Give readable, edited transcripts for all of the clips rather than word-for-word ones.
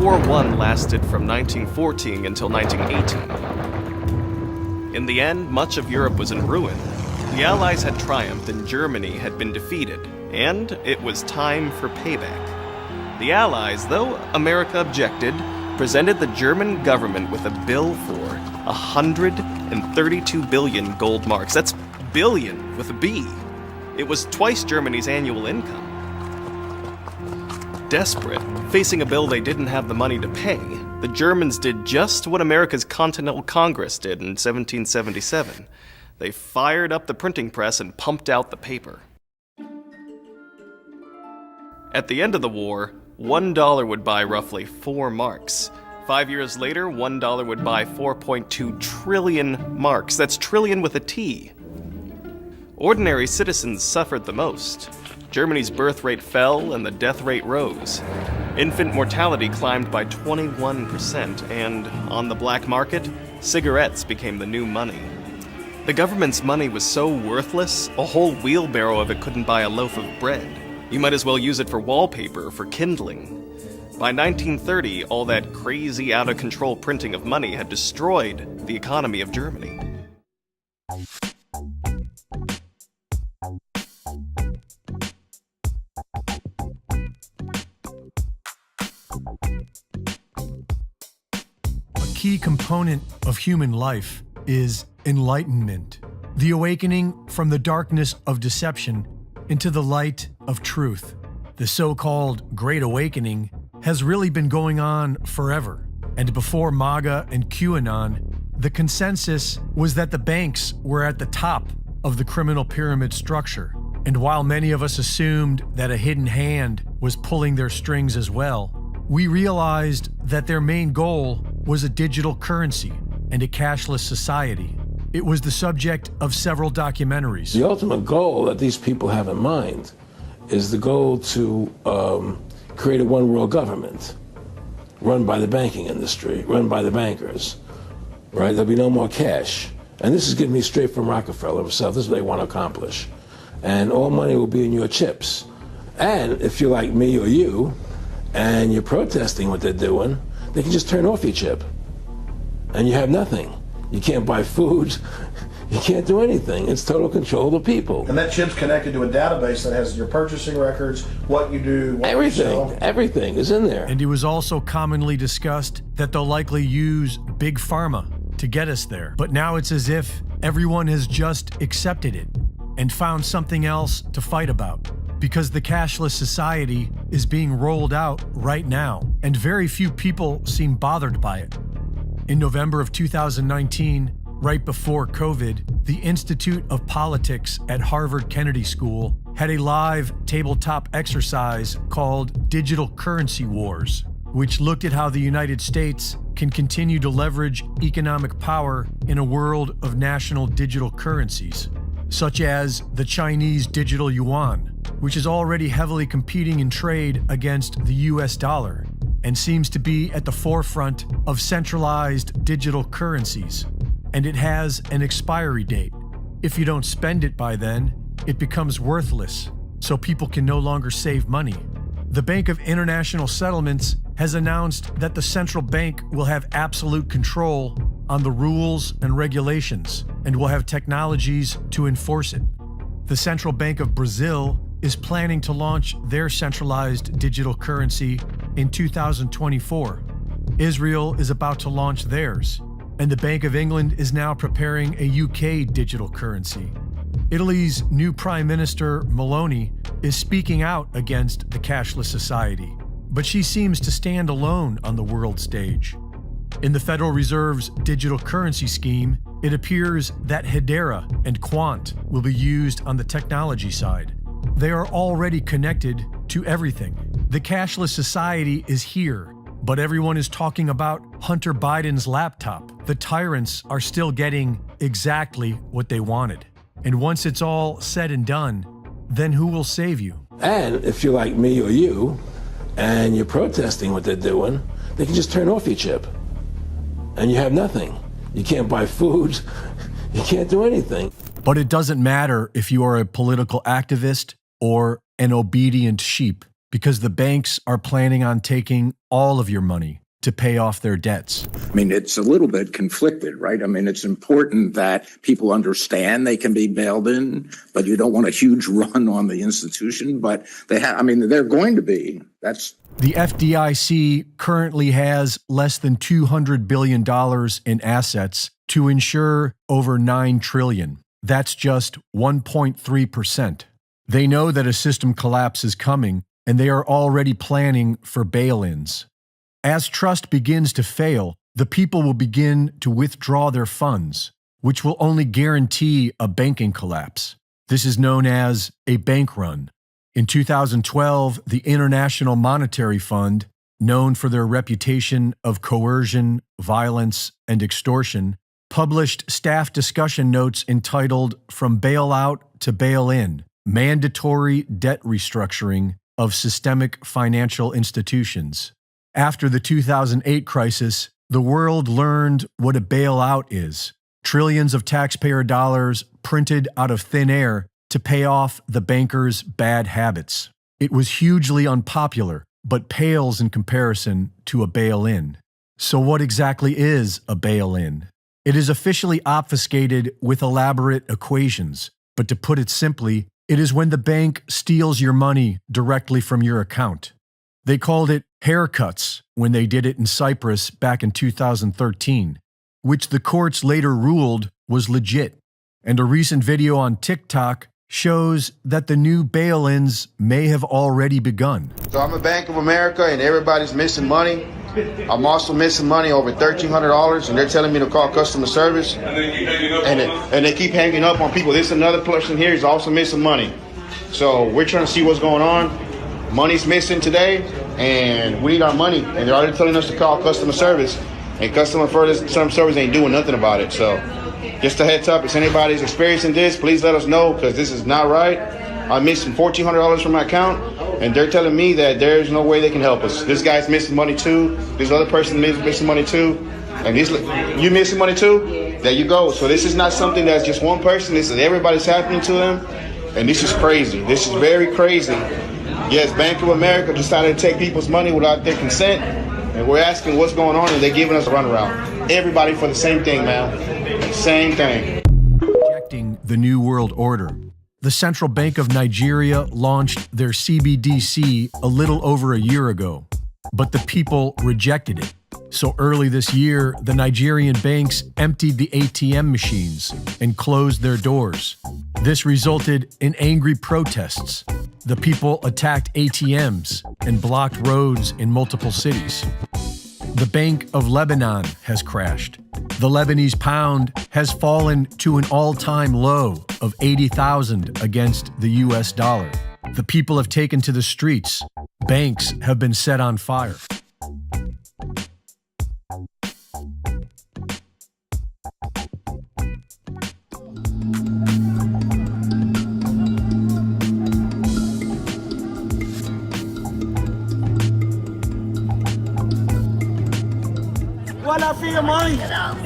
World War I lasted from 1914 until 1918. In the end, much of Europe was in ruin. The Allies had triumphed and Germany had been defeated, and it was time for payback. The Allies, though America objected, presented the German government with a bill for 132 billion gold marks. That's billion with a B. It was twice Germany's annual income. Desperate, facing a bill they didn't have the money to pay, the Germans did just what America's Continental Congress did in 1777. They fired up the printing press and pumped out the paper. At the end of the war, $1 would buy roughly 4 marks. 5 years later, $1 would buy 4.2 trillion marks. That's trillion with a T. Ordinary citizens suffered the most. Germany's birth rate fell and the death rate rose. Infant mortality climbed by 21%, and on the black market, cigarettes became the new money. The government's money was so worthless, a whole wheelbarrow of it couldn't buy a loaf of bread. You might as well use it for wallpaper or for kindling. By 1930, all that crazy, out-of-control printing of money had destroyed the economy of Germany. A key component of human life is enlightenment, the awakening from the darkness of deception into the light of truth. The so-called Great Awakening has really been going on forever. And before MAGA and QAnon, the consensus was that the banks were at the top of the criminal pyramid structure. And while many of us assumed that a hidden hand was pulling their strings as well, we realized that their main goal was a digital currency and a cashless society. It was the subject of several documentaries. The ultimate goal that these people have in mind is the goal to create a one-world government run by the banking industry, run by the bankers, right? There'll be no more cash. And this is getting me straight from Rockefeller himself. This is what they want to accomplish. And all money will be in your chips. And if you're like me or you, and you're protesting what they're doing, they can just turn off your chip. And you have nothing. You can't buy food. You can't do anything. It's total control of the people. And that chip's connected to a database that has your purchasing records, what you do, what you sell. Everything is in there. And it was also commonly discussed that they'll likely use Big Pharma to get us there. But now it's as if everyone has just accepted it and found something else to fight about. Because the cashless society is being rolled out right now, and very few people seem bothered by it. In November of 2019, right before COVID, the Institute of Politics at Harvard Kennedy School had a live tabletop exercise called Digital Currency Wars, which looked at how the United States can continue to leverage economic power in a world of national digital currencies, such as the Chinese digital yuan, which is already heavily competing in trade against the US dollar and seems to be at the forefront of centralized digital currencies. And it has an expiry date. If you don't spend it by then, it becomes worthless, so people can no longer save money. The Bank of International Settlements has announced that the central bank will have absolute control on the rules and regulations and will have technologies to enforce it. The Central Bank of Brazil is planning to launch their centralized digital currency in 2024. Israel is about to launch theirs, and the Bank of England is now preparing a UK digital currency. Italy's new Prime Minister, Meloni, is speaking out against the cashless society, but she seems to stand alone on the world stage. In the Federal Reserve's digital currency scheme, it appears that Hedera and Quant will be used on the technology side. They are already connected to everything. The cashless society is here, but everyone is talking about Hunter Biden's laptop. The tyrants are still getting exactly what they wanted. And once it's all said and done, then who will save you? And if you're like me or you, and you're protesting what they're doing, they can just turn off your chip. And you have nothing. You can't buy food. You can't do anything. But it doesn't matter if you are a political activist or an obedient sheep. because the banks are planning on taking all of your money to pay off their debts. I mean, it's a little bit conflicted, right? I mean, it's important that people understand they can be bailed in, but you don't want a huge run on the institution. But they're going to be. The FDIC currently has less than $200 billion in assets to insure over $9 trillion. That's just 1.3%. They know that a system collapse is coming, and they are already planning for bail-ins. As trust begins to fail, the people will begin to withdraw their funds, which will only guarantee a banking collapse. This is known as a bank run. In 2012, the International Monetary Fund, known for their reputation of coercion, violence, and extortion, published staff discussion notes entitled From Bailout to Bail-In: Mandatory Debt Restructuring of Systemic Financial Institutions. After the 2008 crisis, the world learned what a bailout is: trillions of taxpayer dollars printed out of thin air to pay off the bankers' bad habits. It was hugely unpopular, but pales in comparison to a bail-in. So what exactly is a bail-in? It is officially obfuscated with elaborate equations, but to put it simply, it is when the bank steals your money directly from your account. They called it haircuts when they did it in Cyprus back in 2013, which the courts later ruled was legit. And a recent video on TikTok shows that the new bail-ins may have already begun. So I'm a Bank of America and everybody's missing money. I'm also missing money over $1,300, and they're telling me to call customer service. And they keep hanging up on people. This another person here is also missing money. So we're trying to see what's going on. Money's missing today, and we need our money. And they're already telling us to call customer service, and customer service ain't doing nothing about it. So just a heads up, if anybody's experiencing this, please let us know, because this is not right. I'm missing $1,400 from my account, and they're telling me that there's no way they can help us. This guy's missing money too. This other person is missing money too. And you missing money too? There you go. So this is not something that's just one person. This is everybody's happening to them. And this is crazy. This is very crazy. Yes, Bank of America decided to take people's money without their consent. And we're asking what's going on, and they're giving us a runaround. Everybody for the same thing, man. Same thing. Rejecting the New World Order. The Central Bank of Nigeria launched their CBDC a little over a year ago, but the people rejected it. So early this year, the Nigerian banks emptied the ATM machines and closed their doors. This resulted in angry protests. The people attacked ATMs and blocked roads in multiple cities. The Bank of Lebanon has crashed. The Lebanese pound has fallen to an all-time low of 80,000 against the US dollar. The people have taken to the streets. Banks have been set on fire. ولا في مي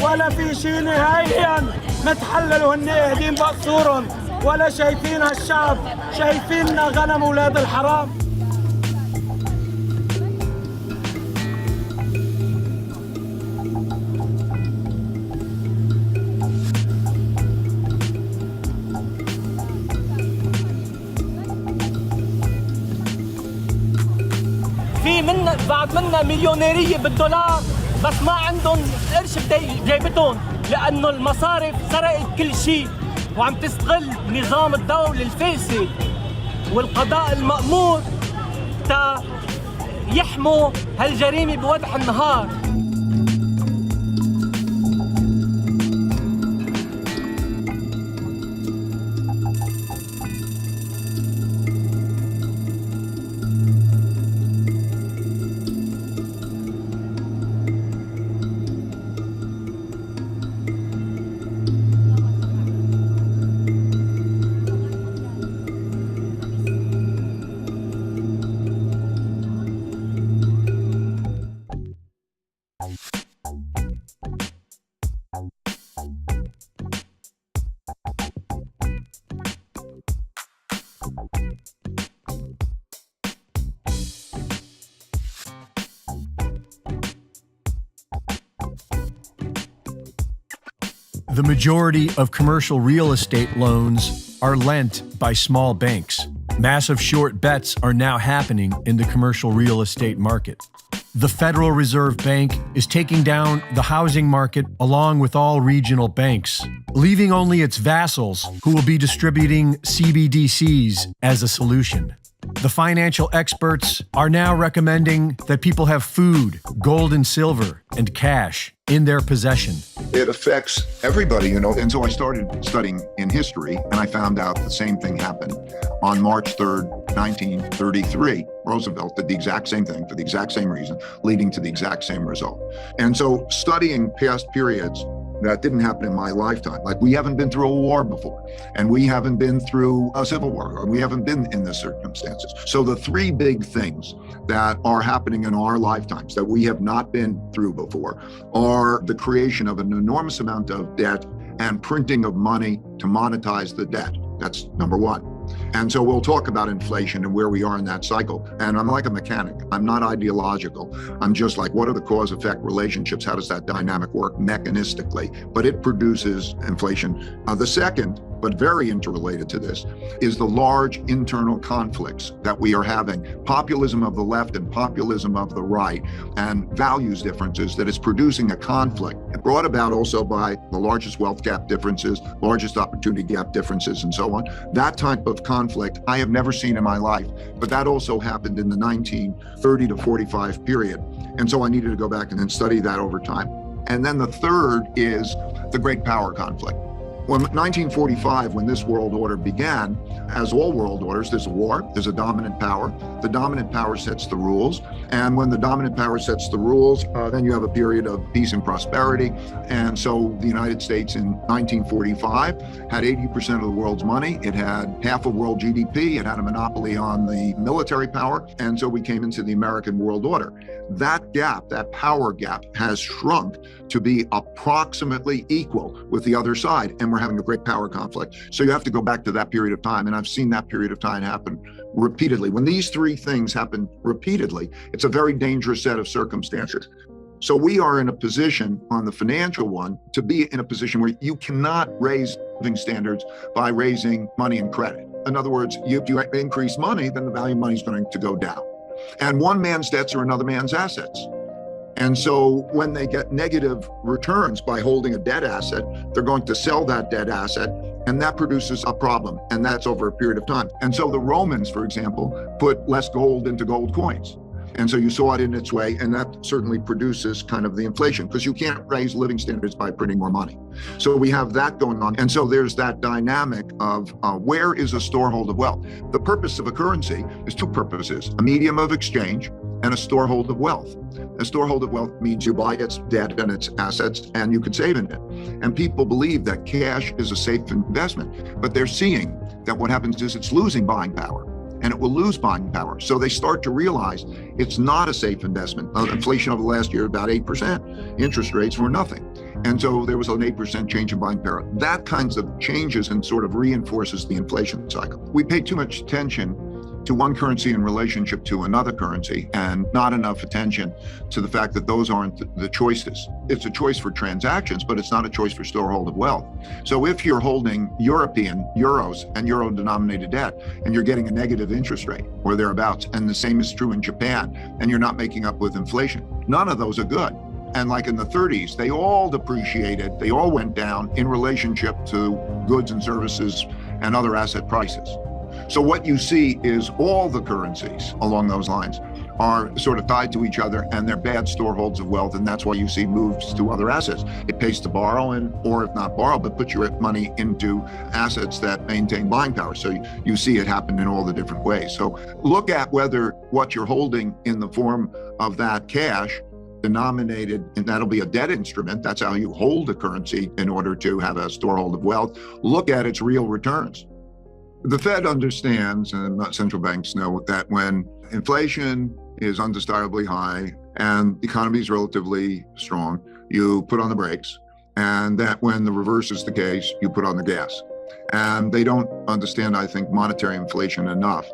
ولا في شيء نهائيا. ما تحللوا هن قاعدين بقصورهم ولا شايفين هالشعب، شايفيننا غنم اولاد الحرام. في بعد منا مليونيرية بالدولار، بس ما عندهم قرش بجيبتهم، لأنه المصارف سرقت كل شيء وعم تستغل نظام الدولة الفاسد والقضاء المأمور تا يحموا هالجريمة بوضح النهار. The majority of commercial real estate loans are lent by small banks. Massive short bets are now happening in the commercial real estate market. The Federal Reserve Bank is taking down the housing market along with all regional banks, leaving only its vassals who will be distributing CBDCs as a solution. The financial experts are now recommending that people have food, gold and silver, and cash in their possession. It affects everybody, And so I started studying in history, and I found out the same thing happened. On March 3rd, 1933, Roosevelt did the exact same thing for the exact same reason, leading to the exact same result. And so studying past periods that didn't happen in my lifetime. Like, we haven't been through a war before, and we haven't been through a civil war, or we haven't been in the circumstances. So the three big things that are happening in our lifetimes that we have not been through before are the creation of an enormous amount of debt and printing of money to monetize the debt. That's number one. And so we'll talk about inflation and where we are in that cycle. And I'm like a mechanic. I'm not ideological. I'm just like, what are the cause-effect relationships? How does that dynamic work mechanistically? But it produces inflation. The second, but very interrelated to this, is the large internal conflicts that we are having. Populism of the left and populism of the right, and values differences that is producing a conflict, brought about also by the largest wealth gap differences, largest opportunity gap differences, and so on. That type of conflict I have never seen in my life, but that also happened in the 1930 to 45 period. And so I needed to go back and then study that over time. And then the third is the great power conflict. When 1945, when this world order began, as all world orders, there's a war, there's a dominant power. The dominant power sets the rules. And when the dominant power sets the rules, then you have a period of peace and prosperity. And so the United States in 1945 had 80% of the world's money. It had half of world GDP. It had a monopoly on the military power. And so we came into the American world order. That gap, that power gap, has shrunk to be approximately equal with the other side. And we're having a great power conflict. So you have to go back to that period of time. And I've seen that period of time happen repeatedly. When these three things happen repeatedly, it's a very dangerous set of circumstances. So we are in a position on the financial one to be in a position where you cannot raise living standards by raising money and credit. In other words, if you increase money, then the value of money is going to go down. And one man's debts are another man's assets. And so when they get negative returns by holding a debt asset, they're going to sell that debt asset, and that produces a problem, and that's over a period of time. And so the Romans, for example, put less gold into gold coins. And so you saw it in its way, and that certainly produces kind of the inflation, because you can't raise living standards by printing more money. So we have that going on. And so there's that dynamic of where is a storehold of wealth? The purpose of a currency is two purposes: a medium of exchange and a storehold of wealth. A storehold of wealth means you buy its debt and its assets, and you can save in it. And people believe that cash is a safe investment, but they're seeing that what happens is it's losing buying power, and it will lose buying power. So they start to realize it's not a safe investment. Inflation over the last year, about 8%. Interest rates were nothing. And so there was an 8% change in buying power. That kinds of changes and sort of reinforces the inflation cycle. We pay too much attention to one currency in relationship to another currency, and not enough attention to the fact that those aren't the choices. It's a choice for transactions, but it's not a choice for storehold of wealth. So if you're holding European euros and euro-denominated debt, and you're getting a negative interest rate or thereabouts, and the same is true in Japan, and you're not making up with inflation, none of those are good. And like in the 30s, they all depreciated, they all went down in relationship to goods and services and other asset prices. So what you see is all the currencies along those lines are sort of tied to each other, and they're bad storeholds of wealth, and that's why you see moves to other assets. It pays to borrow, or if not borrow, but put your money into assets that maintain buying power. So you see it happen in all the different ways. So look at whether what you're holding in the form of that cash denominated, and that'll be a debt instrument. That's how you hold a currency in order to have a storehold of wealth. Look at its real returns. The Fed understands, and central banks know, that when inflation is undesirably high and the economy is relatively strong, you put on the brakes, and that when the reverse is the case, you put on the gas. And they don't understand, I think, monetary inflation enough.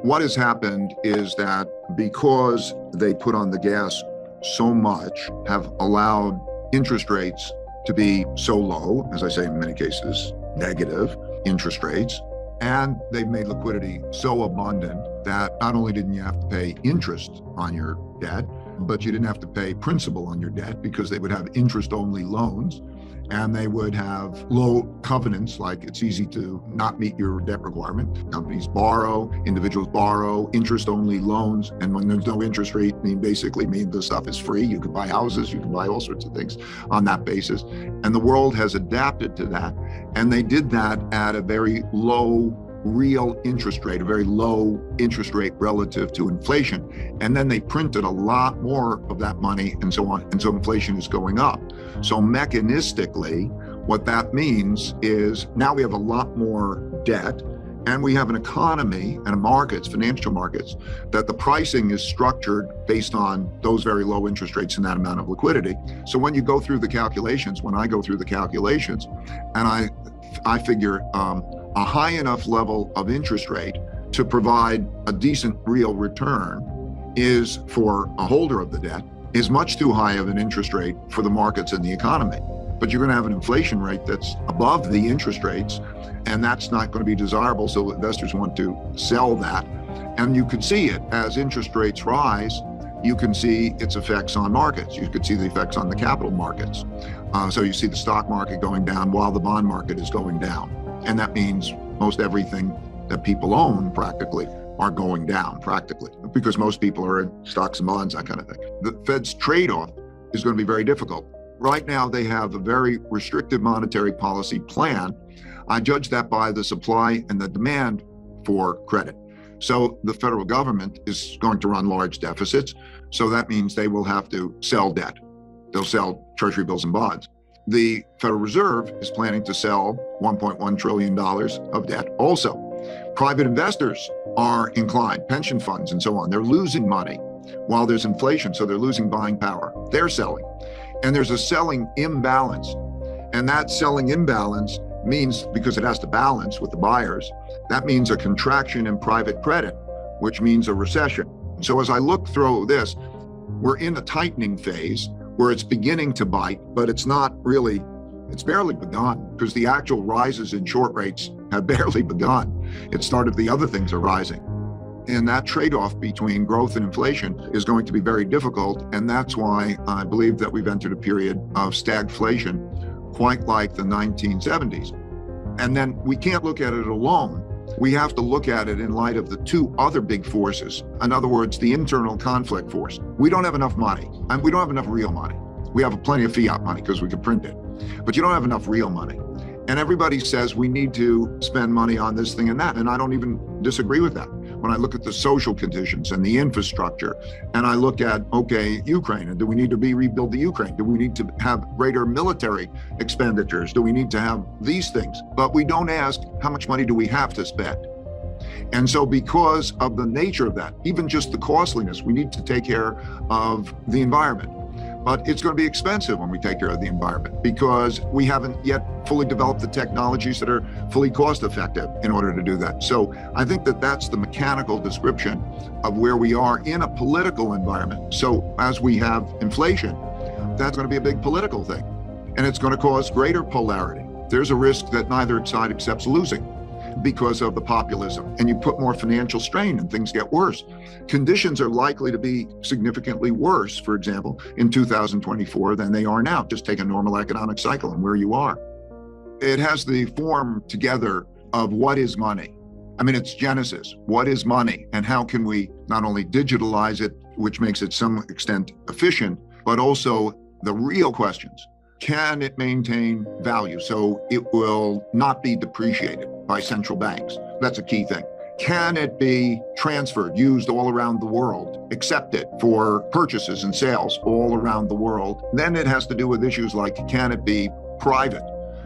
What has happened is that because they put on the gas so much, have allowed interest rates to be so low, as I say, in many cases, negative interest rates. And they've made liquidity so abundant that not only didn't you have to pay interest on your debt, but you didn't have to pay principal on your debt because they would have interest-only loans. And they would have low covenants, like it's easy to not meet your debt requirement. Companies borrow, individuals borrow, interest-only loans. And when there's no interest rate, basically means the stuff is free. You can buy houses, you can buy all sorts of things on that basis. And the world has adapted to that. And they did that at a very low real interest rate, a very low interest rate relative to inflation. And then they printed a lot more of that money and so on. And so inflation is going up. So mechanistically, what that means is now we have a lot more debt and we have an economy and markets, financial markets, that the pricing is structured based on those very low interest rates and that amount of liquidity. So when you go through the calculations, when I go through the calculations, and I figure a high enough level of interest rate to provide a decent real return is, for a holder of the debt, is much too high of an interest rate for the markets and the economy. But you're going to have an inflation rate that's above the interest rates, and that's not going to be desirable. So investors want to sell that. And you could see it as interest rates rise. You can see its effects on markets. You could see the effects on the capital markets. So you see the stock market going down while the bond market is going down. And that means most everything that people own practically are going down practically because most people are in stocks and bonds, that kind of thing. The Fed's trade-off is going to be very difficult. Right now, they have a very restrictive monetary policy plan. I judge that by the supply and the demand for credit. So the federal government is going to run large deficits. So that means they will have to sell debt. They'll sell treasury bills and bonds. The Federal Reserve is planning to sell $1.1 trillion of debt also. Private investors are inclined, pension funds and so on, they're losing money while there's inflation, so they're losing buying power. They're selling. And there's a selling imbalance. And that selling imbalance means, because it has to balance with the buyers, that means a contraction in private credit, which means a recession. So as I look through this, we're in a tightening phase where it's beginning to bite, but it's not really, it's barely begun because the actual rises in short rates have barely begun. It started, the other things are rising. And that trade-off between growth and inflation is going to be very difficult. And that's why I believe that we've entered a period of stagflation, quite like the 1970s. And then we can't look at it alone. We have to look at it in light of the two other big forces. In other words, the internal conflict force. We don't have enough money, and we don't have enough real money. We have plenty of fiat money because we can print it, but you don't have enough real money. And everybody says we need to spend money on this thing and that, and I don't even disagree with that. When I look at the social conditions and the infrastructure, and I look at, okay, Ukraine, and do we need to rebuild the Ukraine? Do we need to have greater military expenditures? Do we need to have these things? But we don't ask, how much money do we have to spend? And so because of the nature of that, even just the costliness, we need to take care of the environment. But it's going to be expensive when we take care of the environment because we haven't yet fully developed the technologies that are fully cost effective in order to do that. So I think that that's the mechanical description of where we are in a political environment. So as we have inflation, that's going to be a big political thing, and it's going to cause greater polarity. There's a risk that neither side accepts losing because of the populism, and you put more financial strain and things get worse. Conditions are likely to be significantly worse, for example, in 2024 than they are now. Just take a normal economic cycle and where you are. It has the form together of what is money. I mean, it's Genesis. What is money? And how can we not only digitalize it, which makes it to some extent efficient, but also the real questions. Can it maintain value so it will not be depreciated by central banks? That's a key thing. Can it be transferred, used all around the world, accepted for purchases and sales all around the world? Then it has to do with issues like, can it be private?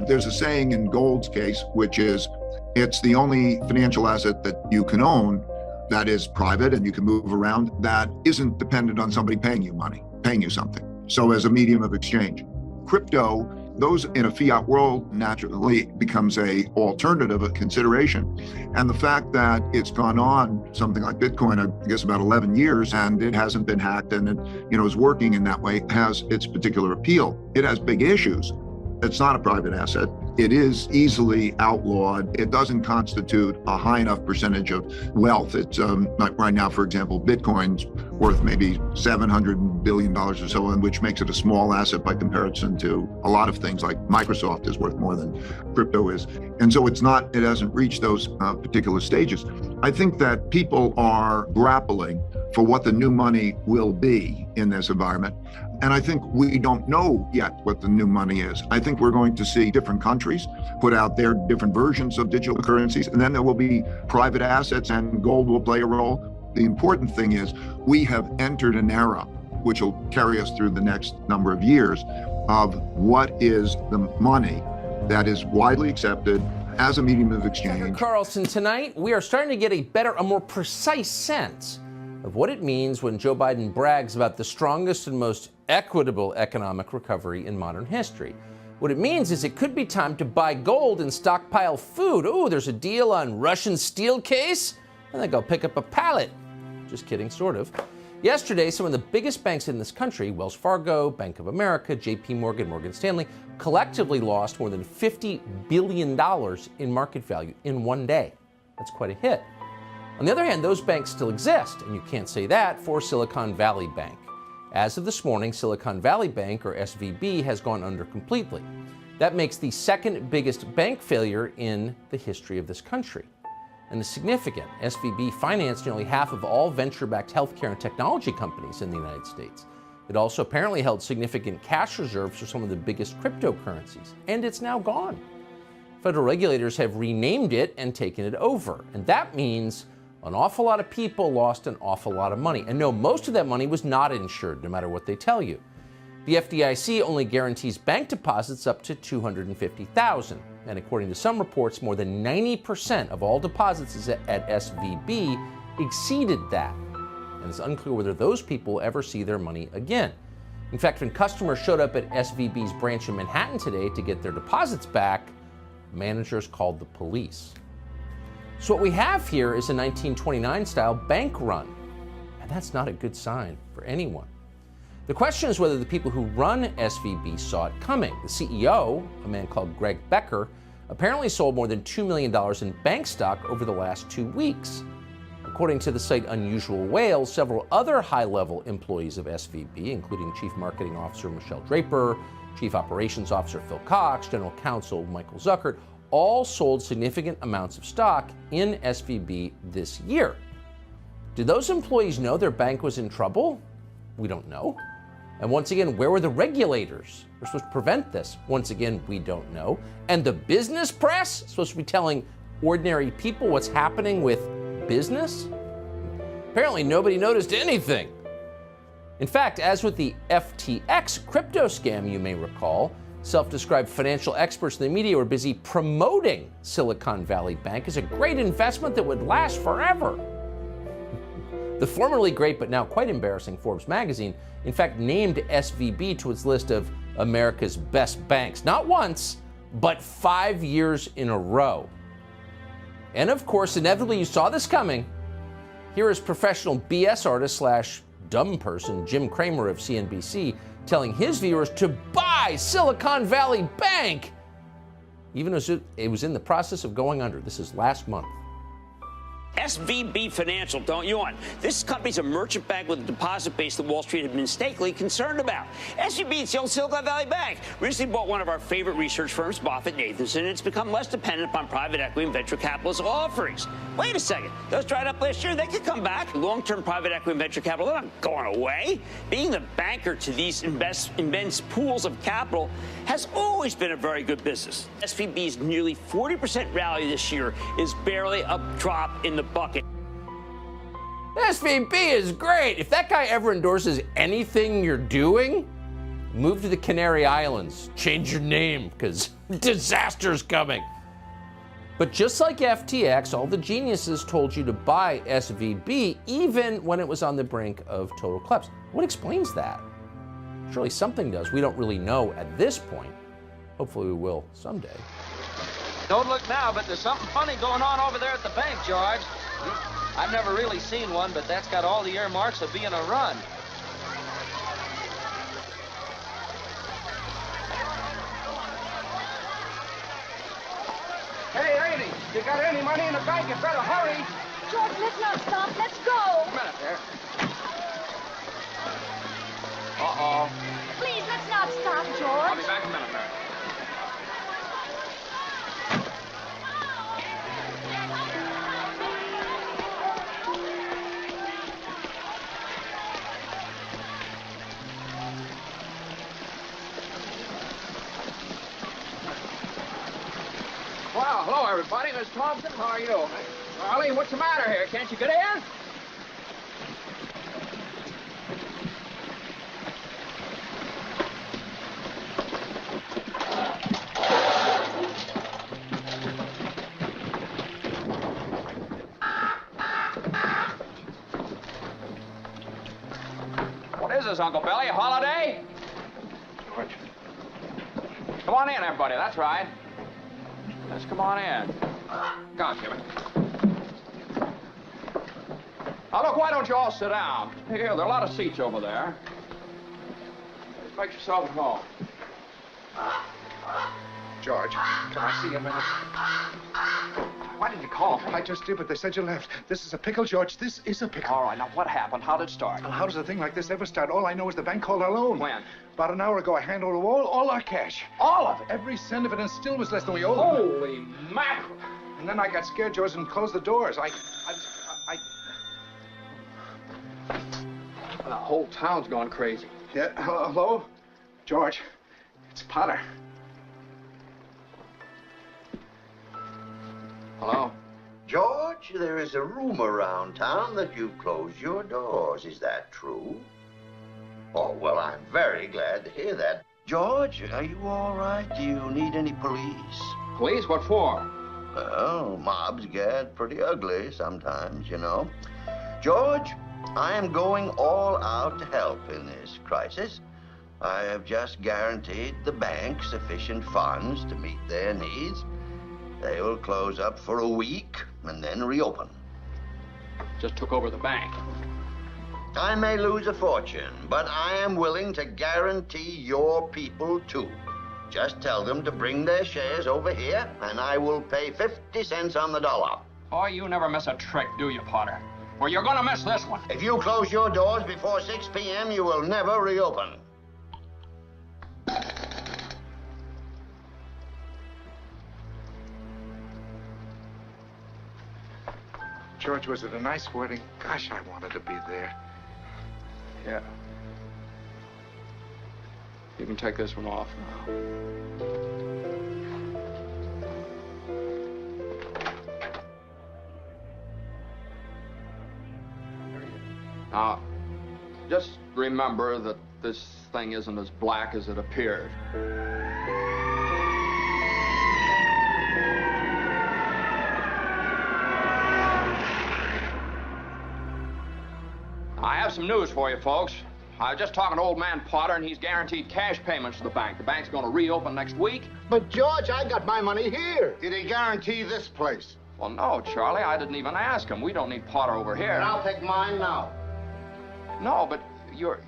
There's a saying in gold's case, which is, it's the only financial asset that you can own that is private and you can move around that isn't dependent on somebody paying you money, paying you something. So as a medium of exchange. Crypto, those in a fiat world naturally becomes a alternative, a consideration. And the fact that it's gone on something like Bitcoin, I guess about 11 years, and it hasn't been hacked and it, is working in that way, has its particular appeal. It has big issues. It's not a private asset. It is easily outlawed. It doesn't constitute a high enough percentage of wealth. It's like right now, for example, Bitcoin's worth maybe $700 billion or so, and which makes it a small asset by comparison to a lot of things like Microsoft is worth more than crypto is. And so it hasn't reached those particular stages. I think that people are grappling for what the new money will be in this environment. And I think we don't know yet what the new money is. I think we're going to see different countries put out their different versions of digital currencies, and then there will be private assets and gold will play a role. The important thing is we have entered an era which will carry us through the next number of years of what is the money that is widely accepted as a medium of exchange. Carlson, tonight we are starting to get a more precise sense of what it means when Joe Biden brags about the strongest and most equitable economic recovery in modern history. What it means is it could be time to buy gold and stockpile food. Ooh, there's a deal on Russian steel case? I think I'll pick up a pallet. Just kidding, sort of. Yesterday, some of the biggest banks in this country, Wells Fargo, Bank of America, JP Morgan, Morgan Stanley, collectively lost more than $50 billion in market value in one day. That's quite a hit. On the other hand, those banks still exist, and you can't say that for Silicon Valley Bank. As of this morning, Silicon Valley Bank, or SVB, has gone under completely. That makes the second biggest bank failure in the history of this country. And the significant, SVB financed nearly half of all venture-backed healthcare and technology companies in the United States. It also apparently held significant cash reserves for some of the biggest cryptocurrencies, and it's now gone. Federal regulators have renamed it and taken it over, and that means an awful lot of people lost an awful lot of money. And no, most of that money was not insured, no matter what they tell you. The FDIC only guarantees bank deposits up to $250,000. And according to some reports, more than 90% of all deposits at SVB exceeded that. And it's unclear whether those people ever see their money again. In fact, when customers showed up at SVB's branch in Manhattan today to get their deposits back, managers called the police. So what we have here is a 1929-style bank run, and that's not a good sign for anyone. The question is whether the people who run SVB saw it coming. The CEO, a man called Greg Becker, apparently sold more than $2 million in bank stock over the last 2 weeks. According to the site Unusual Whales, several other high-level employees of SVB, including Chief Marketing Officer Michelle Draper, Chief Operations Officer Phil Cox, General Counsel Michael Zuckert, all sold significant amounts of stock in SVB this year. Did those employees know their bank was in trouble? We don't know. And once again, where were the regulators who were supposed to prevent this? Once again, we don't know. And the business press supposed to be telling ordinary people what's happening with business? Apparently nobody noticed anything. In fact, as with the FTX crypto scam, you may recall, self-described financial experts in the media were busy promoting Silicon Valley Bank as a great investment that would last forever. The formerly great but now quite embarrassing Forbes magazine, in fact, named SVB to its list of America's best banks, not once, but 5 years in a row. And of course, inevitably you saw this coming. Here is professional BS artist / dumb person Jim Cramer of CNBC telling his viewers to buy Silicon Valley Bank, even as it was in the process of going under. This is last month. SVB Financial, don't you want? This company's a merchant bank with a deposit base that Wall Street had been mistakenly concerned about. SVB is the old Silicon Valley Bank. Recently bought one of our favorite research firms, Moffett-Nathanson, and it's become less dependent upon private equity and venture capitalist offerings. Wait a second. Those dried up last year. They could come back. Long-term private equity and venture capital, they're not going away. Being the banker to these immense pools of capital has always been a very good business. SVB's nearly 40% rally this year is barely a drop in the bucket. SVB is great. If that guy ever endorses anything you're doing, move to the Canary Islands. Change your name, because disaster's coming. But just like FTX, all the geniuses told you to buy SVB even when it was on the brink of total collapse. What explains that? Surely something does. We don't really know at this point. Hopefully we will someday. Don't look now, but there's something funny going on over there at the bank, George. I've never really seen one, but that's got all the earmarks of being a run. You got any money in the bank, you better hurry. George, let's not stop. Let's go. A minute there. Uh-oh. Please, let's not stop, I'll George. be back in a minute, Mary. Well, hello, everybody. Miss Thompson, how are you? Charlie, what's the matter here? Can't you get in? What is this, Uncle Billy? A holiday? George. Come on in, everybody. That's right. Let's come on in. Come on, Jimmy. Now, look, why don't you all sit down? Here, there are a lot of seats over there. Just make yourself at home. George, can I see you a minute? Why did you call me? I just did, but they said you left. This is a pickle, George. This is a pickle. All right, now what happened? How did it start? Well, how does a thing like this ever start? All I know is the bank called our loan. When? About an hour ago, I handed over all our cash. All of it? Every cent of it, and still was less than we owed them. Holy mackerel. And then I got scared, George, and closed the doors. The whole town's gone crazy. Yeah, hello? George, it's Potter. Hello? George, there is a rumor around town that you've closed your doors. Is that true? Oh, well, I'm very glad to hear that. George, are you all right? Do you need any police? Police? What for? Well, mobs get pretty ugly sometimes, you know. George, I am going all out to help in this crisis. I have just guaranteed the bank sufficient funds to meet their needs. They will close up for a week and then reopen. Just took over the bank. I may lose a fortune, but I am willing to guarantee your people too. Just tell them to bring their shares over here, and I will pay 50 cents on the dollar. Oh, you never miss a trick, do you, Potter? Well, you're gonna miss this one. If you close your doors before 6 p.m., you will never reopen. George, was it a nice wedding? Gosh, I wanted to be there. Yeah. You can take this one off now. Now, just remember that this thing isn't as black as it appeared. I have some news for you, folks. I was just talking to old man Potter, and he's guaranteed cash payments to the bank. The bank's going to reopen next week. But, George, I got my money here. Did he guarantee this place? Well, no, Charlie, I didn't even ask him. We don't need Potter over here. And I'll take mine now. No, but you're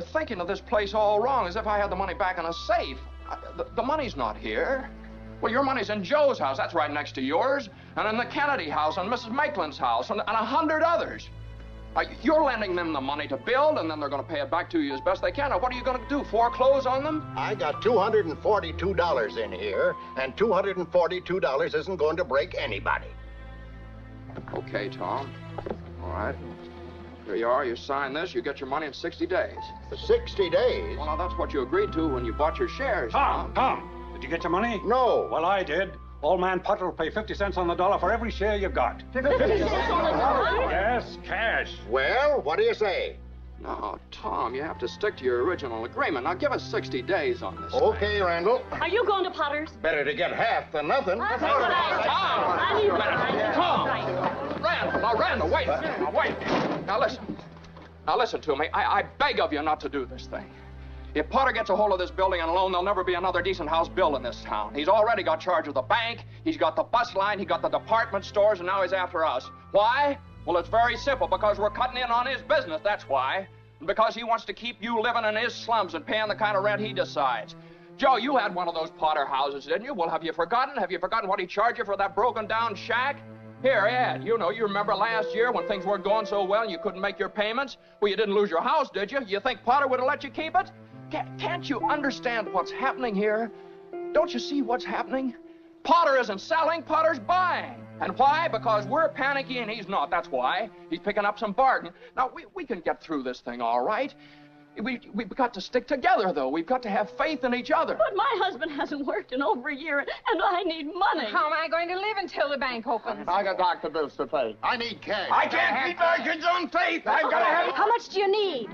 thinking of this place all wrong, as if I had the money back in a safe. The money's not here. Well, your money's in Joe's house. That's right next to yours. And in the Kennedy house, and Mrs. Maitland's house, and 100 others. You're lending them the money to build, and then they're going to pay it back to you as best they can. Now, what are you going to do, foreclose on them? I got $242 in here, and $242 isn't going to break anybody. Okay, Tom. All right. Here you are. You sign this. You get your money in 60 days. 60 days? Well, now, that's what you agreed to when you bought your shares, Tom, did you get your money? No. Well, I did. Old man Potter will pay 50 cents on the dollar for every share you've got. 50 cents on the dollar? Yes, cash. Well, what do you say? No, Tom, you have to stick to your original agreement. Now, give us 60 days on this. Okay, Randall. Are you going to Potter's? Better to get half than nothing. That's right. Tom! Randall, now, Randall, wait. Now, wait. Now, listen. Now, listen to me. I beg of you not to do this thing. If Potter gets a hold of this building and alone, there'll never be another decent house built in this town. He's already got charge of the bank, he's got the bus line, he got the department stores, and now he's after us. Why? Well, it's very simple. Because we're cutting in on his business, that's why. And because he wants to keep you living in his slums and paying the kind of rent he decides. Joe, you had one of those Potter houses, didn't you? Well, have you forgotten? Have you forgotten what he charged you for that broken down shack? Here, Ed, you remember last year when things weren't going so well and you couldn't make your payments? Well, you didn't lose your house, did you? You think Potter would have let you keep it? Can't you understand what's happening here? Don't you see what's happening? Potter isn't selling, Potter's buying. And why? Because we're panicky and he's not, that's why. He's picking up some bargain. Now, we can get through this thing all right. We've got to stick together, though. We've got to have faith in each other. But my husband hasn't worked in over a year, and I need money. How am I going to live until the bank opens? I got doctor bills to pay. I need cash. I can't keep margins on faith. I've got to have... How much do you need?